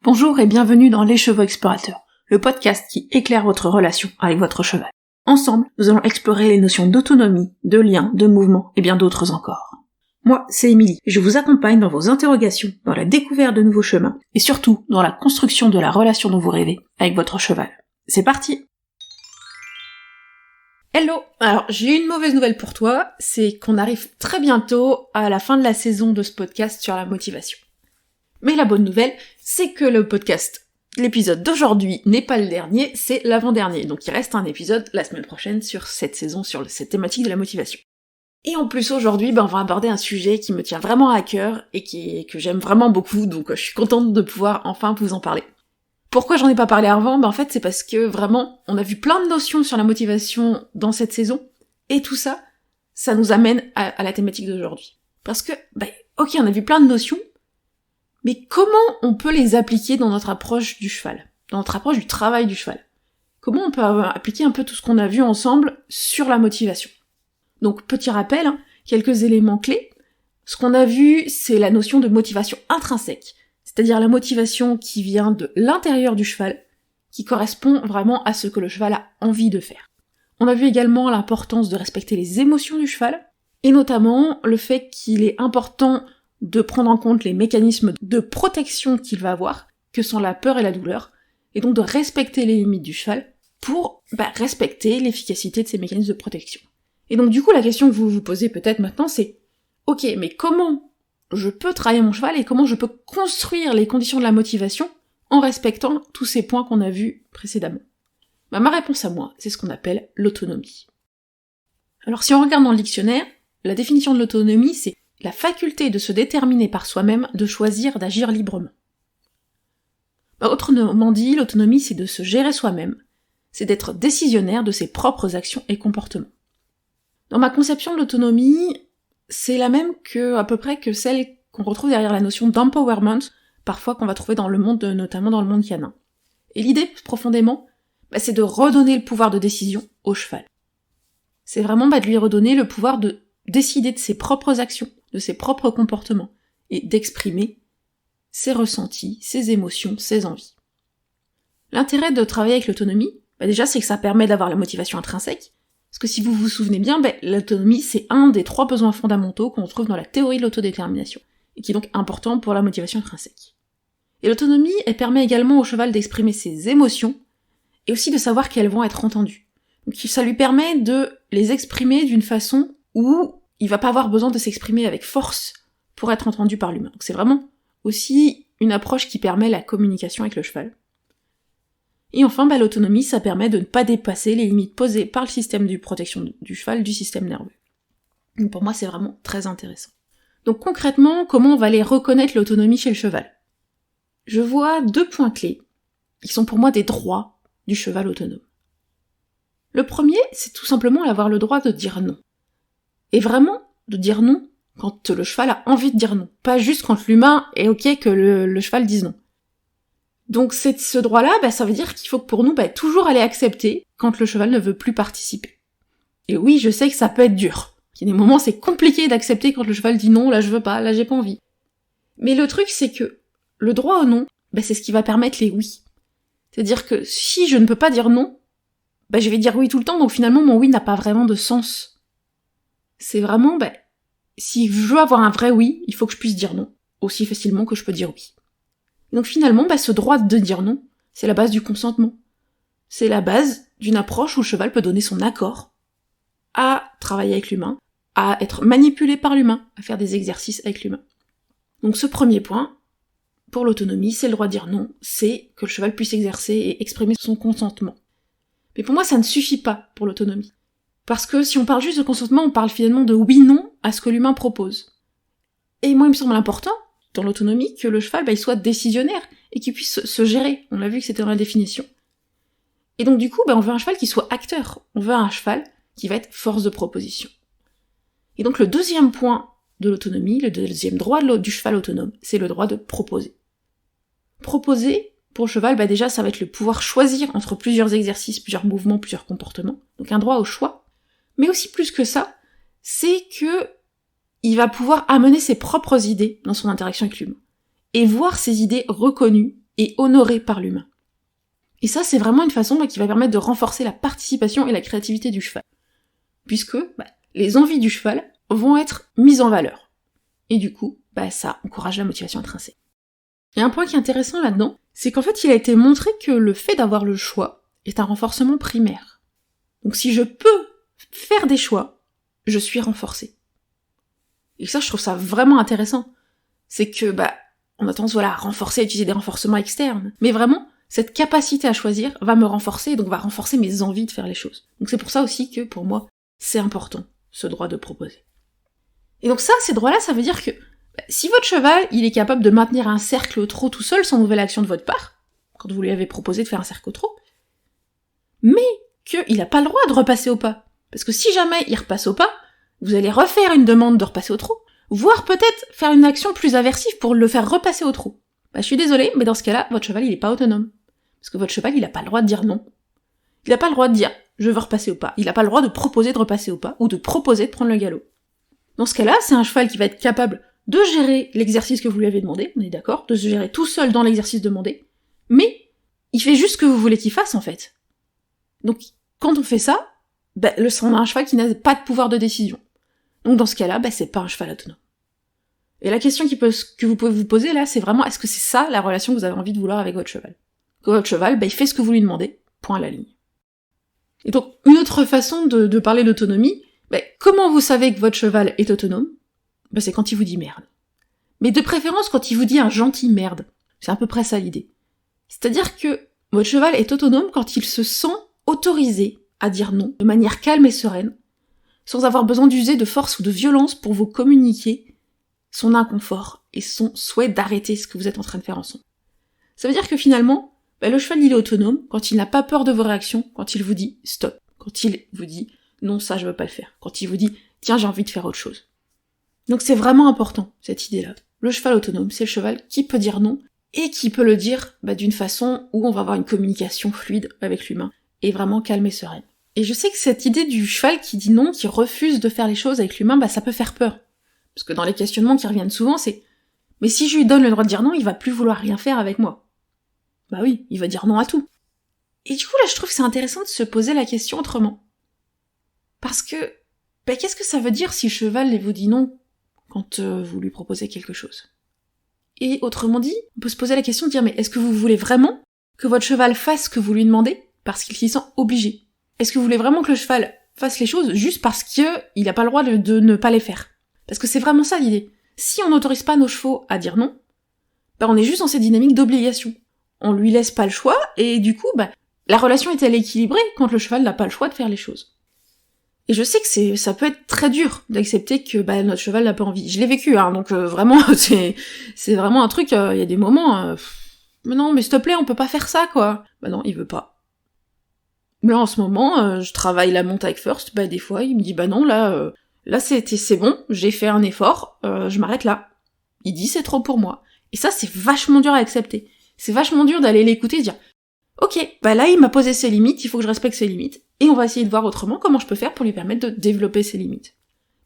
Bonjour et bienvenue dans Les Chevaux Explorateurs, le podcast qui éclaire votre relation avec votre cheval. Ensemble, nous allons explorer les notions d'autonomie, de lien, de mouvement et bien d'autres encore. Moi, c'est Émilie, et je vous accompagne dans vos interrogations, dans la découverte de nouveaux chemins, et surtout dans la construction de la relation dont vous rêvez avec votre cheval. C'est parti! Hello! Alors, j'ai une mauvaise nouvelle pour toi, c'est qu'on arrive très bientôt à la fin de la saison de ce podcast sur la motivation. Mais la bonne nouvelle, c'est que l'épisode d'aujourd'hui n'est pas le dernier, c'est l'avant-dernier. Donc il reste un épisode la semaine prochaine sur cette saison, sur cette thématique de la motivation. Et en plus aujourd'hui, on va aborder un sujet qui me tient vraiment à cœur et que j'aime vraiment beaucoup, donc je suis contente de pouvoir enfin vous en parler. Pourquoi j'en ai pas parlé avant ? En fait c'est parce que vraiment, on a vu plein de notions sur la motivation dans cette saison, et tout ça, ça nous amène à la thématique d'aujourd'hui. Parce que, ok, on a vu plein de notions, mais comment on peut les appliquer dans notre approche du cheval, dans notre approche du travail du cheval? Comment on peut appliquer un peu tout ce qu'on a vu ensemble sur la motivation? Donc, petit rappel, quelques éléments clés. Ce qu'on a vu, c'est la notion de motivation intrinsèque, c'est-à-dire la motivation qui vient de l'intérieur du cheval, qui correspond vraiment à ce que le cheval a envie de faire. On a vu également l'importance de respecter les émotions du cheval, et notamment le fait qu'il est important de prendre en compte les mécanismes de protection qu'il va avoir, que sont la peur et la douleur, et donc de respecter les limites du cheval pour respecter l'efficacité de ces mécanismes de protection. Et donc du coup, la question que vous vous posez peut-être maintenant, c'est « Ok, mais comment je peux travailler mon cheval et comment je peux construire les conditions de la motivation en respectant tous ces points qu'on a vus précédemment ?» Ma réponse à moi, c'est ce qu'on appelle l'autonomie. Alors si on regarde dans le dictionnaire, la définition de l'autonomie, c'est la faculté de se déterminer par soi-même, de choisir d'agir librement. Autrement dit, l'autonomie, c'est de se gérer soi-même, c'est d'être décisionnaire de ses propres actions et comportements. Dans ma conception de l'autonomie, c'est la même à peu près que celle qu'on retrouve derrière la notion d'empowerment, parfois qu'on va trouver dans le monde, notamment dans le monde canin. Et l'idée, profondément, c'est de redonner le pouvoir de décision au cheval. C'est vraiment de lui redonner le pouvoir de décider de ses propres actions, de ses propres comportements, et d'exprimer ses ressentis, ses émotions, ses envies. L'intérêt de travailler avec l'autonomie, déjà c'est que ça permet d'avoir la motivation intrinsèque, parce que si vous vous souvenez bien, l'autonomie c'est un des 3 besoins fondamentaux qu'on trouve dans la théorie de l'autodétermination, et qui est donc important pour la motivation intrinsèque. Et l'autonomie, elle permet également au cheval d'exprimer ses émotions, et aussi de savoir qu'elles vont être entendues. Donc ça lui permet de les exprimer d'une façon où il va pas avoir besoin de s'exprimer avec force pour être entendu par l'humain. Donc c'est vraiment aussi une approche qui permet la communication avec le cheval. Et enfin, l'autonomie, ça permet de ne pas dépasser les limites posées par le système de protection du cheval, du système nerveux. Donc pour moi, c'est vraiment très intéressant. Donc concrètement, comment on va aller reconnaître l'autonomie chez le cheval ? Je vois 2 points clés, qui sont pour moi des droits du cheval autonome. Le premier, c'est tout simplement avoir le droit de dire non. Et vraiment, de dire non quand le cheval a envie de dire non. Pas juste quand l'humain est ok que le cheval dise non. Donc ce droit-là, ça veut dire qu'il faut pour nous toujours aller accepter quand le cheval ne veut plus participer. Et oui, je sais que ça peut être dur. Il y a des moments, c'est compliqué d'accepter quand le cheval dit non, là je veux pas, là j'ai pas envie. Mais le truc, c'est que le droit au non, c'est ce qui va permettre les oui. C'est-à-dire que si je ne peux pas dire non, je vais dire oui tout le temps, donc finalement mon oui n'a pas vraiment de sens. C'est vraiment, si je veux avoir un vrai oui, il faut que je puisse dire non, aussi facilement que je peux dire oui. Donc finalement, ce droit de dire non, c'est la base du consentement. C'est la base d'une approche où le cheval peut donner son accord à travailler avec l'humain, à être manipulé par l'humain, à faire des exercices avec l'humain. Donc ce premier point, pour l'autonomie, c'est le droit de dire non, c'est que le cheval puisse exercer et exprimer son consentement. Mais pour moi, ça ne suffit pas pour l'autonomie. Parce que si on parle juste de consentement, on parle finalement de oui-non à ce que l'humain propose. Et moi, il me semble important, dans l'autonomie, que le cheval, il soit décisionnaire et qu'il puisse se gérer. On l'a vu que c'était dans la définition. Et donc du coup, on veut un cheval qui soit acteur. On veut un cheval qui va être force de proposition. Et donc le deuxième point de l'autonomie, le deuxième droit du cheval autonome, c'est le droit de proposer. Proposer, pour le cheval, déjà, ça va être le pouvoir choisir entre plusieurs exercices, plusieurs mouvements, plusieurs comportements. Donc un droit au choix. Mais aussi plus que ça, c'est que il va pouvoir amener ses propres idées dans son interaction avec l'humain. Et voir ces idées reconnues et honoré par l'humain. Et ça, c'est vraiment une façon qui va permettre de renforcer la participation et la créativité du cheval. Puisque les envies du cheval vont être mises en valeur. Et du coup, ça encourage la motivation intrinsèque. Et un point qui est intéressant là-dedans, c'est qu'en fait, il a été montré que le fait d'avoir le choix est un renforcement primaire. Donc si je peux faire des choix, je suis renforcé. Et ça, je trouve ça vraiment intéressant. C'est que, on a tendance, à renforcer, à utiliser des renforcements externes. Mais vraiment, cette capacité à choisir va me renforcer, et donc va renforcer mes envies de faire les choses. Donc c'est pour ça aussi que, pour moi, c'est important, ce droit de proposer. Et donc ça, ces droits-là, ça veut dire que, si votre cheval, il est capable de maintenir un cercle au trot tout seul sans nouvelle action de votre part, quand vous lui avez proposé de faire un cercle au trot, mais qu'il n'a pas le droit de repasser au pas. Parce que si jamais il repasse au pas, vous allez refaire une demande de repasser au trot, voire peut-être faire une action plus aversive pour le faire repasser au trot. Je suis désolée, mais dans ce cas-là, votre cheval, il est pas autonome. Parce que votre cheval, il a pas le droit de dire non. Il a pas le droit de dire « je veux repasser au pas ». Il a pas le droit de proposer de repasser au pas, ou de proposer de prendre le galop. Dans ce cas-là, c'est un cheval qui va être capable de gérer l'exercice que vous lui avez demandé, on est d'accord, de se gérer tout seul dans l'exercice demandé, mais il fait juste ce que vous voulez qu'il fasse, en fait. Donc, quand on fait ça, on a un cheval qui n'a pas de pouvoir de décision. Donc dans ce cas-là, c'est pas un cheval autonome. Et la question que vous pouvez vous poser là, c'est vraiment, est-ce que c'est ça la relation que vous avez envie de vouloir avec votre cheval ? Que votre cheval, il fait ce que vous lui demandez, point à la ligne. Et donc, une autre façon de parler d'autonomie, comment vous savez que votre cheval est autonome ? C'est quand il vous dit merde. Mais de préférence quand il vous dit un gentil merde. C'est à peu près ça l'idée. C'est-à-dire que votre cheval est autonome quand il se sent autorisé à dire non, de manière calme et sereine, sans avoir besoin d'user de force ou de violence pour vous communiquer son inconfort et son souhait d'arrêter ce que vous êtes en train de faire ensemble. Ça veut dire que finalement, le cheval il est autonome quand il n'a pas peur de vos réactions, quand il vous dit stop, quand il vous dit non ça je veux pas le faire, quand il vous dit tiens j'ai envie de faire autre chose. Donc c'est vraiment important cette idée-là. Le cheval autonome, c'est le cheval qui peut dire non et qui peut le dire d'une façon où on va avoir une communication fluide avec l'humain et vraiment calme et sereine. Et je sais que cette idée du cheval qui dit non, qui refuse de faire les choses avec l'humain, ça peut faire peur. Parce que dans les questionnements qui reviennent souvent, c'est « mais si je lui donne le droit de dire non, il va plus vouloir rien faire avec moi. » Oui, il va dire non à tout. Et du coup, là, je trouve que c'est intéressant de se poser la question autrement. Parce que, qu'est-ce que ça veut dire si le cheval vous dit non quand vous lui proposez quelque chose ? Et autrement dit, on peut se poser la question de dire « mais est-ce que vous voulez vraiment que votre cheval fasse ce que vous lui demandez parce qu'il s'y sent obligé ? Est-ce que vous voulez vraiment que le cheval fasse les choses juste parce qu'il n'a pas le droit de ne pas les faire ? Parce que c'est vraiment ça l'idée. Si on n'autorise pas nos chevaux à dire non, on est juste dans cette dynamique d'obligation. On lui laisse pas le choix, et du coup, la relation est-elle équilibrée quand le cheval n'a pas le choix de faire les choses ? Et je sais que ça peut être très dur d'accepter que notre cheval n'a pas envie. Je l'ai vécu, donc vraiment, c'est vraiment un truc, il y a des moments, mais non, mais s'il te plaît, on peut pas faire ça, quoi. Non, il veut pas. Là, en ce moment, je travaille la monte avec First, des fois, il me dit, non, là, c'est bon, j'ai fait un effort, je m'arrête là. Il dit, c'est trop pour moi. Et ça, c'est vachement dur à accepter. C'est vachement dur d'aller l'écouter et dire, ok, là, il m'a posé ses limites, il faut que je respecte ses limites, et on va essayer de voir autrement comment je peux faire pour lui permettre de développer ses limites.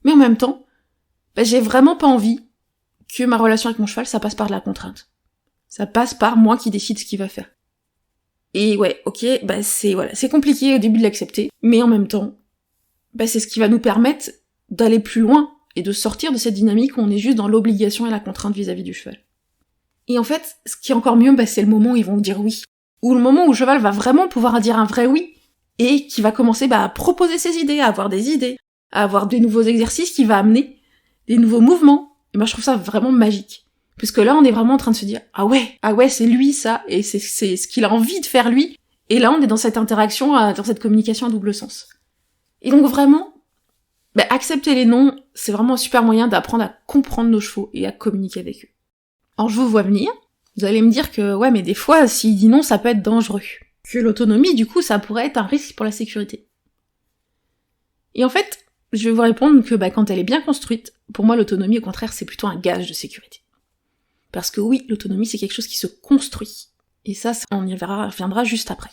Mais en même temps, j'ai vraiment pas envie que ma relation avec mon cheval, ça passe par de la contrainte. Ça passe par moi qui décide ce qu'il va faire. Et ouais, ok, c'est compliqué au début de l'accepter, mais en même temps, c'est ce qui va nous permettre d'aller plus loin et de sortir de cette dynamique où on est juste dans l'obligation et la contrainte vis-à-vis du cheval. Et en fait, ce qui est encore mieux, c'est le moment où ils vont dire oui. Ou le moment où le cheval va vraiment pouvoir dire un vrai oui, et qui va commencer à proposer ses idées, à avoir des idées, à avoir des nouveaux exercices qui va amener des nouveaux mouvements. Et je trouve ça vraiment magique. Puisque là, on est vraiment en train de se dire « ah ouais, c'est lui ça, et c'est ce qu'il a envie de faire lui ». Et là, on est dans cette interaction, dans cette communication à double sens. Et donc vraiment, accepter les noms, c'est vraiment un super moyen d'apprendre à comprendre nos chevaux et à communiquer avec eux. Alors je vous vois venir, vous allez me dire que ouais, mais des fois, s'il dit non, ça peut être dangereux. Que l'autonomie, du coup, ça pourrait être un risque pour la sécurité. Et en fait, je vais vous répondre que quand elle est bien construite, pour moi, l'autonomie, au contraire, c'est plutôt un gage de sécurité. Parce que oui, l'autonomie, c'est quelque chose qui se construit. Et ça, on y reviendra juste après.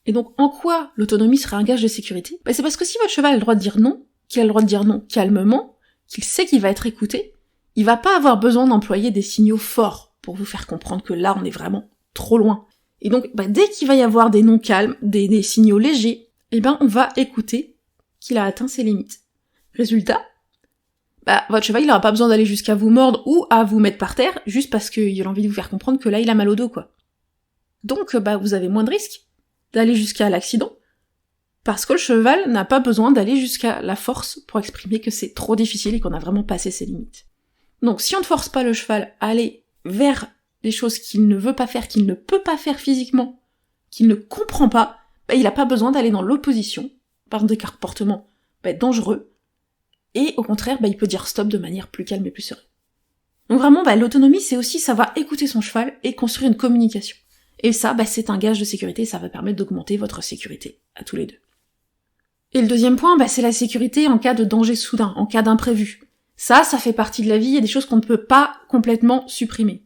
Et donc, en quoi l'autonomie serait un gage de sécurité ? C'est parce que si votre cheval a le droit de dire non, qu'il a le droit de dire non calmement, qu'il sait qu'il va être écouté, il va pas avoir besoin d'employer des signaux forts pour vous faire comprendre que là, on est vraiment trop loin. Et donc, dès qu'il va y avoir des noms calmes, des signaux légers, on va écouter qu'il a atteint ses limites. Résultat, votre cheval, il aura pas besoin d'aller jusqu'à vous mordre ou à vous mettre par terre, juste parce qu'il a envie de vous faire comprendre que là, il a mal au dos, quoi. Donc, vous avez moins de risques d'aller jusqu'à l'accident, parce que le cheval n'a pas besoin d'aller jusqu'à la force pour exprimer que c'est trop difficile et qu'on a vraiment passé ses limites. Donc, si on ne force pas le cheval à aller vers des choses qu'il ne veut pas faire, qu'il ne peut pas faire physiquement, qu'il ne comprend pas, il n'a pas besoin d'aller dans l'opposition, par des comportements dangereux, et au contraire, il peut dire stop de manière plus calme et plus sereine. Donc vraiment, l'autonomie, c'est aussi savoir écouter son cheval et construire une communication. Et ça, c'est un gage de sécurité, ça va permettre d'augmenter votre sécurité, à tous les deux. Et le deuxième point, c'est la sécurité en cas de danger soudain, en cas d'imprévu. Ça fait partie de la vie, il y a des choses qu'on ne peut pas complètement supprimer.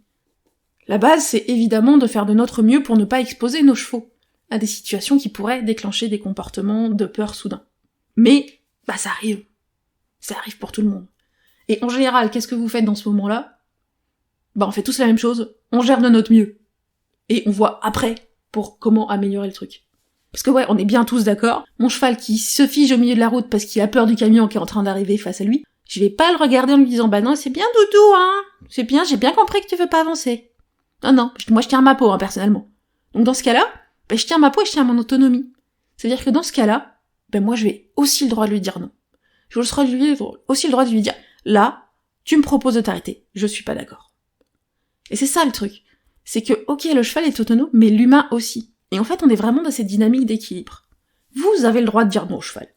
La base, c'est évidemment de faire de notre mieux pour ne pas exposer nos chevaux à des situations qui pourraient déclencher des comportements de peur soudain. Mais, ça arrive. Ça arrive pour tout le monde. Et en général, qu'est-ce que vous faites dans ce moment-là ? On fait tous la même chose, on gère de notre mieux. Et on voit après pour comment améliorer le truc. Parce que on est bien tous d'accord, mon cheval qui se fige au milieu de la route parce qu'il a peur du camion qui est en train d'arriver face à lui, je vais pas le regarder en lui disant non, c'est bien doudou, hein, c'est bien, j'ai bien compris que tu veux pas avancer. Non, moi je tiens ma peau, personnellement. Donc dans ce cas-là, je tiens ma peau et je tiens mon autonomie. C'est-à-dire que dans ce cas-là, moi je vais aussi le droit de lui dire non. Je aussi le droit de lui dire, là, tu me proposes de t'arrêter, je suis pas d'accord. Et c'est ça le truc. C'est que, ok, le cheval est autonome, mais l'humain aussi. Et en fait, on est vraiment dans cette dynamique d'équilibre. Vous avez le droit de dire non au cheval.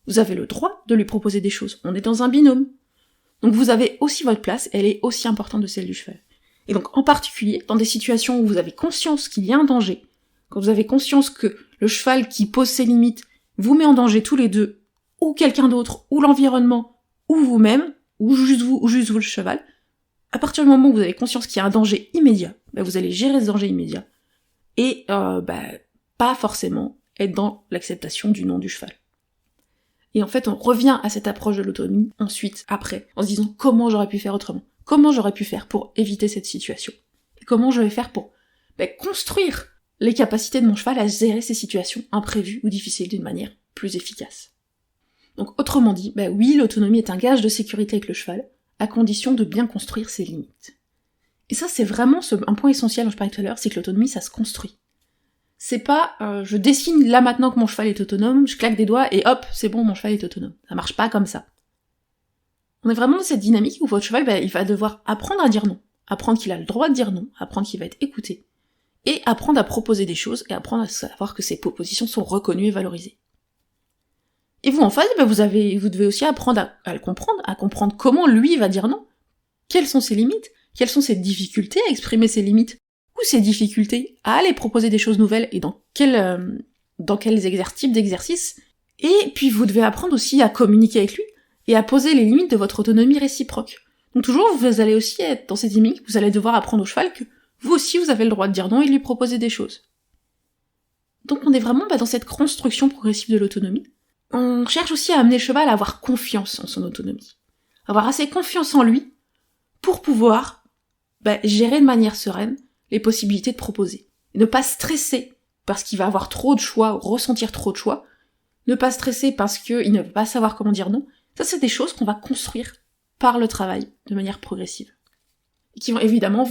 Vous avez le droit de lui proposer des choses. On est dans un binôme. Donc vous avez aussi votre place, elle est aussi importante de celle du cheval. Et donc, en particulier, dans des situations où vous avez conscience qu'il y a un danger, quand vous avez conscience que le cheval qui pose ses limites vous met en danger tous les deux, ou quelqu'un d'autre, ou l'environnement, ou vous-même, ou juste vous le cheval, à partir du moment où vous avez conscience qu'il y a un danger immédiat, vous allez gérer ce danger immédiat, et pas forcément être dans l'acceptation du non du cheval. Et en fait, on revient à cette approche de l'autonomie, ensuite, après, en se disant comment j'aurais pu faire autrement, comment j'aurais pu faire pour éviter cette situation, et comment je vais faire pour construire les capacités de mon cheval à gérer ces situations imprévues ou difficiles d'une manière plus efficace. Donc autrement dit, oui, l'autonomie est un gage de sécurité avec le cheval, à condition de bien construire ses limites. Et ça, c'est vraiment un point essentiel dont je parlais tout à l'heure, c'est que l'autonomie, ça se construit. C'est pas, je dessine là maintenant que mon cheval est autonome, je claque des doigts et hop, c'est bon, mon cheval est autonome. Ça marche pas comme ça. On est vraiment dans cette dynamique où votre cheval, il va devoir apprendre à dire non, apprendre qu'il a le droit de dire non, apprendre qu'il va être écouté, et apprendre à proposer des choses, et apprendre à savoir que ses propositions sont reconnues et valorisées. Et vous, en face, vous devez aussi apprendre à le comprendre, à comprendre comment lui va dire non. Quelles sont ses limites? Quelles sont ses difficultés à exprimer ses limites? Ou ses difficultés à aller proposer des choses nouvelles et dans quels types d'exercices? Et puis vous devez apprendre aussi à communiquer avec lui et à poser les limites de votre autonomie réciproque. Donc toujours, vous allez aussi être dans cette dynamique, vous allez devoir apprendre au cheval que vous aussi vous avez le droit de dire non et de lui proposer des choses. Donc on est vraiment dans cette construction progressive de l'autonomie. On cherche aussi à amener le cheval à avoir confiance en son autonomie. Avoir assez confiance en lui pour pouvoir gérer de manière sereine les possibilités de proposer. Ne pas stresser parce qu'il va avoir trop de choix, ou ressentir trop de choix. Ne pas stresser parce qu'il ne va pas savoir comment dire non. Ça, c'est des choses qu'on va construire par le travail, de manière progressive. Et qui vont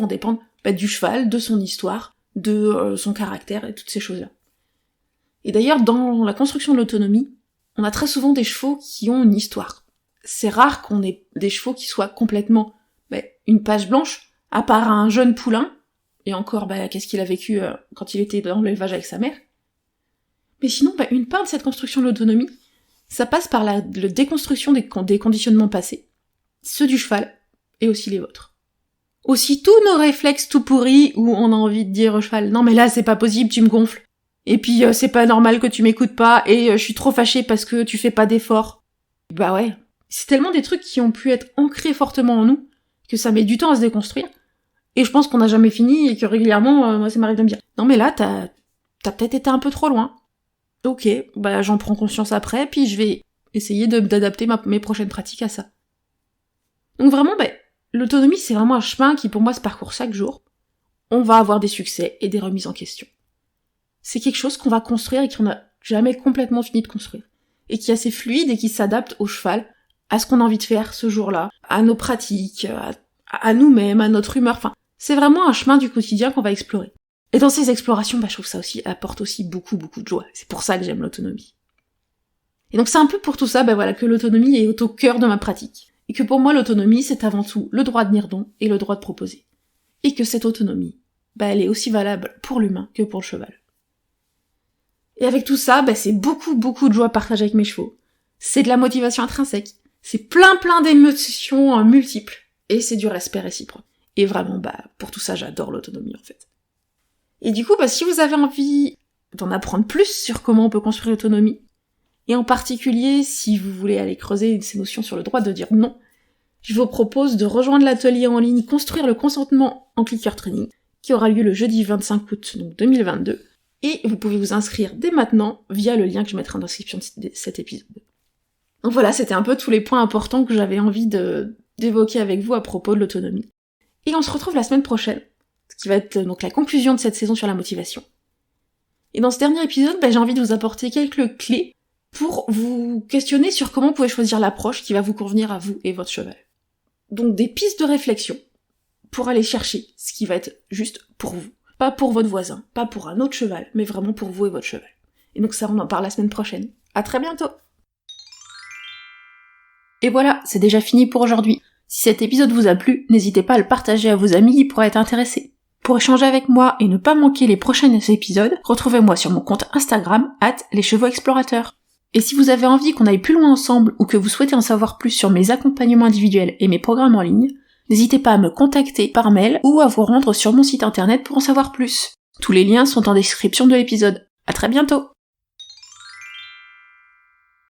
dépendre du cheval, de son histoire, de son caractère et toutes ces choses-là. Et d'ailleurs, dans la construction de l'autonomie, on a très souvent des chevaux qui ont une histoire. C'est rare qu'on ait des chevaux qui soient complètement une page blanche, à part un jeune poulain, et encore, qu'est-ce qu'il a vécu quand il était dans l'élevage avec sa mère. Mais sinon, une part de cette construction de l'autonomie, ça passe par la déconstruction des conditionnements passés, ceux du cheval, et aussi les vôtres. Aussi tous nos réflexes tout pourris, où on a envie de dire au cheval « Non mais là, c'est pas possible, tu me gonfles. Et puis, c'est pas normal que tu m'écoutes pas, et je suis trop fâchée parce que tu fais pas d'efforts. » Ouais. C'est tellement des trucs qui ont pu être ancrés fortement en nous, que ça met du temps à se déconstruire. Et je pense qu'on n'a jamais fini, et que régulièrement, moi ça m'arrive de me dire « Non mais là, t'as peut-être été un peu trop loin. » Ok, j'en prends conscience après, puis je vais essayer d'adapter mes prochaines pratiques à ça. Donc vraiment, l'autonomie, c'est vraiment un chemin qui pour moi se parcourt chaque jour. on va avoir des succès et des remises en question. C'est quelque chose qu'on va construire et qu'on n'a jamais complètement fini de construire. Et qui est assez fluide et qui s'adapte au cheval, à ce qu'on a envie de faire ce jour-là, à nos pratiques, à nous-mêmes, à notre humeur, enfin, c'est vraiment un chemin du quotidien qu'on va explorer. Et dans ces explorations, je trouve ça aussi apporte aussi beaucoup de joie. C'est pour ça que j'aime l'autonomie. Et donc c'est un peu pour tout ça, que l'autonomie est au cœur de ma pratique. Et que pour moi, l'autonomie, c'est avant tout le droit de dire non et le droit de proposer. Et que cette autonomie, elle est aussi valable pour l'humain que pour le cheval. Et avec tout ça, c'est beaucoup de joie partagée avec mes chevaux. C'est de la motivation intrinsèque. C'est plein d'émotions multiples. Et c'est du respect réciproque. Et vraiment, pour tout ça, j'adore l'autonomie, en fait. Et du coup, si vous avez envie d'en apprendre plus sur comment on peut construire l'autonomie, et en particulier, si vous voulez aller creuser ces notions sur le droit de dire non, je vous propose de rejoindre l'atelier en ligne Construire le consentement en clicker training, qui aura lieu le jeudi 25 août 2022, et vous pouvez vous inscrire dès maintenant via le lien que je mettrai en description de cet épisode. Donc voilà, c'était un peu tous les points importants que j'avais envie d'évoquer avec vous à propos de l'autonomie. Et on se retrouve la semaine prochaine, ce qui va être donc la conclusion de cette saison sur la motivation. Et dans ce dernier épisode, j'ai envie de vous apporter quelques clés pour vous questionner sur comment vous pouvez choisir l'approche qui va vous convenir à vous et votre cheval. Donc des pistes de réflexion pour aller chercher ce qui va être juste pour vous. Pas pour votre voisin, pas pour un autre cheval, mais vraiment pour vous et votre cheval. Et donc ça, on en parle la semaine prochaine. À très bientôt! Et voilà, c'est déjà fini pour aujourd'hui. Si cet épisode vous a plu, n'hésitez pas à le partager à vos amis qui pourraient être intéressés. Pour échanger avec moi et ne pas manquer les prochains épisodes, retrouvez-moi sur mon compte Instagram @leschevauxexplorateurs. Et si vous avez envie qu'on aille plus loin ensemble ou que vous souhaitez en savoir plus sur mes accompagnements individuels et mes programmes en ligne, n'hésitez pas à me contacter par mail ou à vous rendre sur mon site internet pour en savoir plus. Tous les liens sont en description de l'épisode. À très bientôt!